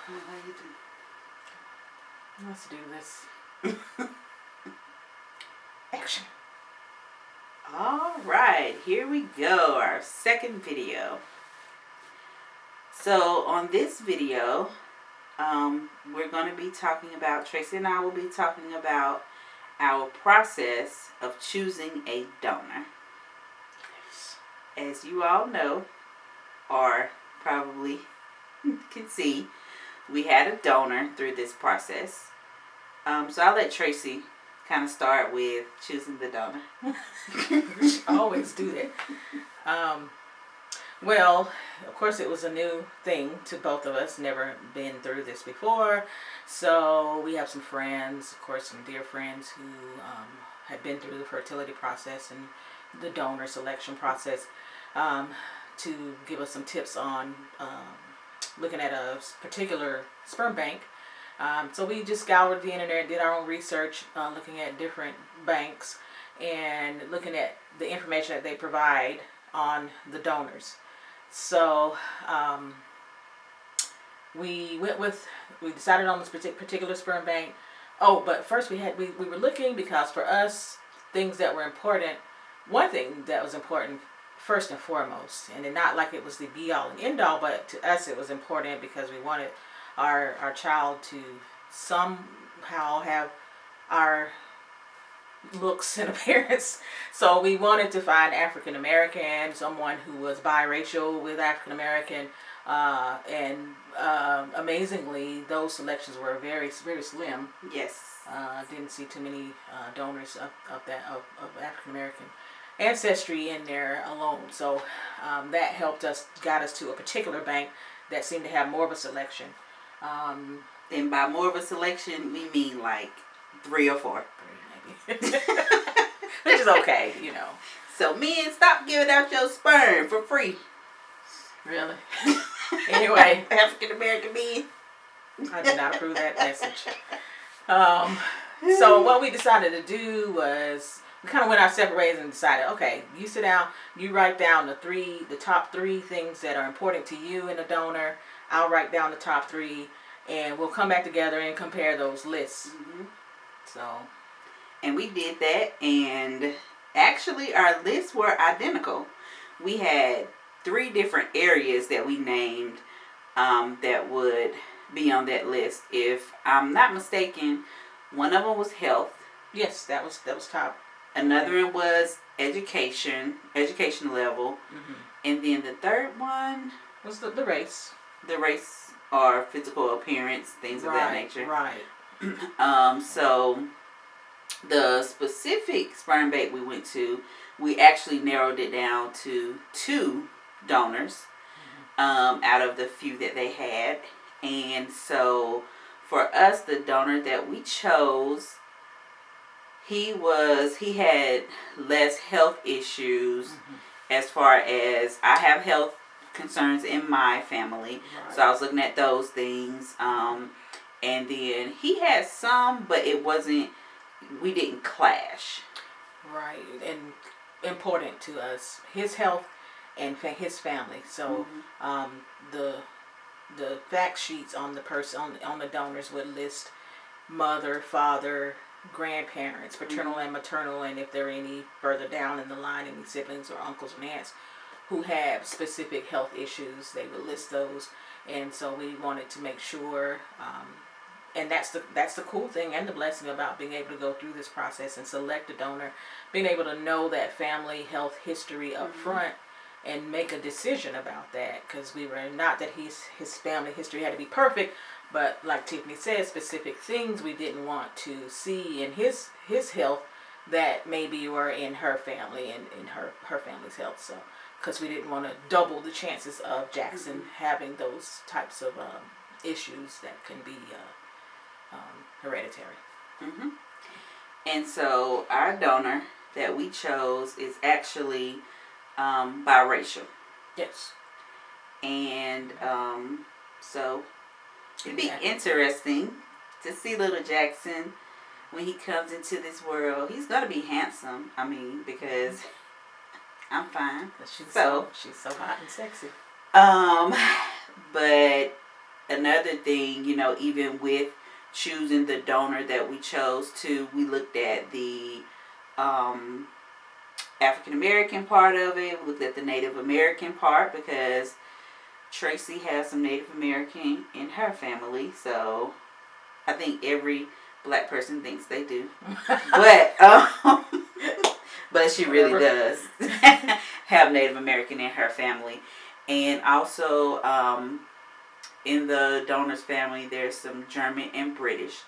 How you Let's do this. Action. Alright, here we go. Our second video. So on this video, we're going to be talking about, Tracy and I will be talking about our process of choosing a donor. As you all know, or probably can see, we had a donor through this process. So I'll let Tracy kind of start with choosing the donor. We should always do that. Well, of course it was a new thing to both of us, never been through this before. So we have some friends, of course some dear friends who had been through the fertility process and the donor selection process, to give us some tips on looking at a particular sperm bank. So we just scoured the internet, did our own research, looking at different banks and looking at the information that they provide on the donors. So we decided on this particular sperm bank. Oh, but first we were looking, because for us, things that were important, one thing that was important first and foremost, and not like it was the be all and end all, but to us it was important because we wanted our child to somehow have our looks and appearance. So we wanted to find African American, someone who was biracial with African American, and amazingly those selections were very, very slim. Yes. Didn't see too many donors of African American ancestry in there alone. So that helped us, got us to a particular bank that seemed to have more of a selection. And by more of a selection, we mean like 3 or 4. 3 maybe. Which is okay, you know. So men, stop giving out your sperm for free. Really? Anyway. African American men. I did not approve that message. So what we decided to do was, we kind of went our separate ways and decided, okay, you sit down, you write down the top 3 things that are important to you in a donor. I'll write down the top 3, and we'll come back together and compare those lists. Mm-hmm. So, and we did that, and actually our lists were identical. We had 3 different areas that we named that would be on that list. If I'm not mistaken, one of them was health. Yes, that was top. Another one was education level. Mm-hmm. And then the third one was the race. The race or physical appearance, things of that nature. Right. So the specific sperm bank we went to, we actually narrowed it down to 2 donors, out of the few that they had. And so for us, the donor that we chose, he had less health issues, as far as I have health concerns in my family. Right. So I was looking at those things. And then he had some, but we didn't clash. Right. And important to us, his health and his family. So the fact sheets on the person, on the donors would list mother, father, grandparents, paternal and maternal, and if there are any further down in the line, any siblings or uncles and aunts who have specific health issues, they would list those. And so we wanted to make sure, and that's the cool thing and the blessing about being able to go through this process and select a donor, being able to know that family health history up front and make a decision about that, because we were not that his family history had to be perfect, but like Tiffany said, specific things we didn't want to see in his health that maybe were in her family and in her family's health. So because we didn't want to double the chances of Jaxon having those types of issues that can be hereditary. And so our donor that we chose is actually biracial. Yes. And so it'd be interesting to see little Jaxon when he comes into this world. He's gonna be handsome. I mean, because I'm fine. She's so hot and sexy. But another thing, you know, even with choosing the donor that we chose to, we looked at the African American part of it. We looked at the Native American part because Tracy has some Native American in her family, so I think every black person thinks they do, but but she really does have Native American in her family, and also in the donor's family there's some German and British.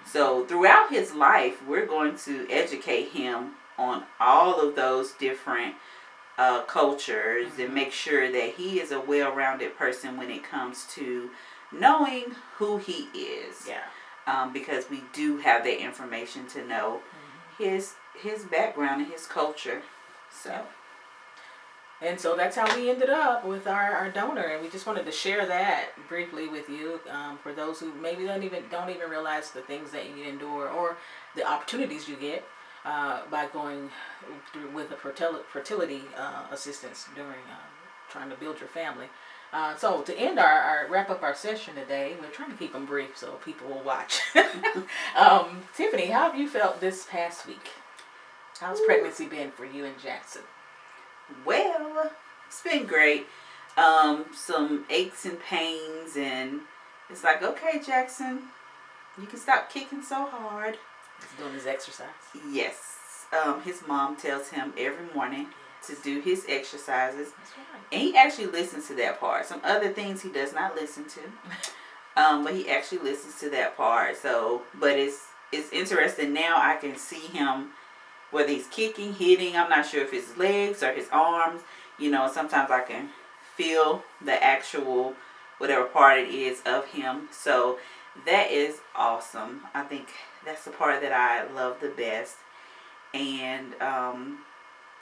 So throughout his life, we're going to educate him on all of those different cultures and make sure that he is a well-rounded person when it comes to knowing who he is. Yeah. Because we do have that information to know his background and his culture. So. Yeah. And so that's how we ended up with our donor, and we just wanted to share that briefly with you for those who maybe don't even realize the things that you endure or the opportunities you get by going through with a fertility assistance during trying to build your family. So to end our wrap up our session today, we're trying to keep them brief so people will watch. Tiffany, how have you felt this past week? How's pregnancy been for you and Jaxon? Well, it's been great. Some aches and pains, and it's like, okay, Jaxon, you can stop kicking so hard. He's doing his exercise. Yes. His mom tells him every morning to do his exercises. That's right. And he actually listens to that part. Some other things he does not listen to. But he actually listens to that part. So, but it's interesting now. I can see him, whether he's kicking, hitting, I'm not sure if it's his legs or his arms. You know, sometimes I can feel the actual, whatever part it is of him. So that is awesome. I think that's the part that I love the best. And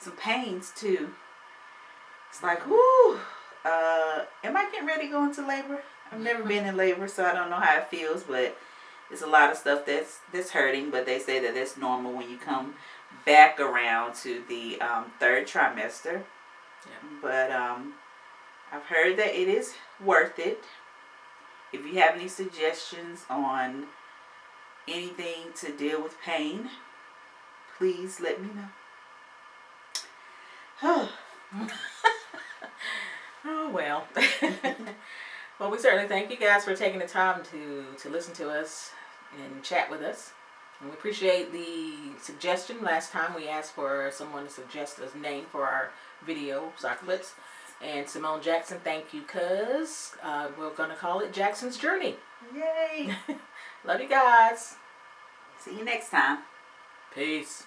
some pains too. It's like, whoo, am I getting ready to go into labor? I've never been in labor, so I don't know how it feels, but it's a lot of stuff that's hurting, but they say that that's normal when you come back around to the third trimester. Yeah. But I've heard that it is worth it. If you have any suggestions on anything to deal with pain, please let me know. Oh, well. Well, we certainly thank you guys for taking the time to listen to us and chat with us. And we appreciate the suggestion. Last time we asked for someone to suggest a name for our videos, our clips. And Simone Jackson, thank you, cuz we're going to call it Jackson's Journey. Yay! Love you guys. See you next time. Peace.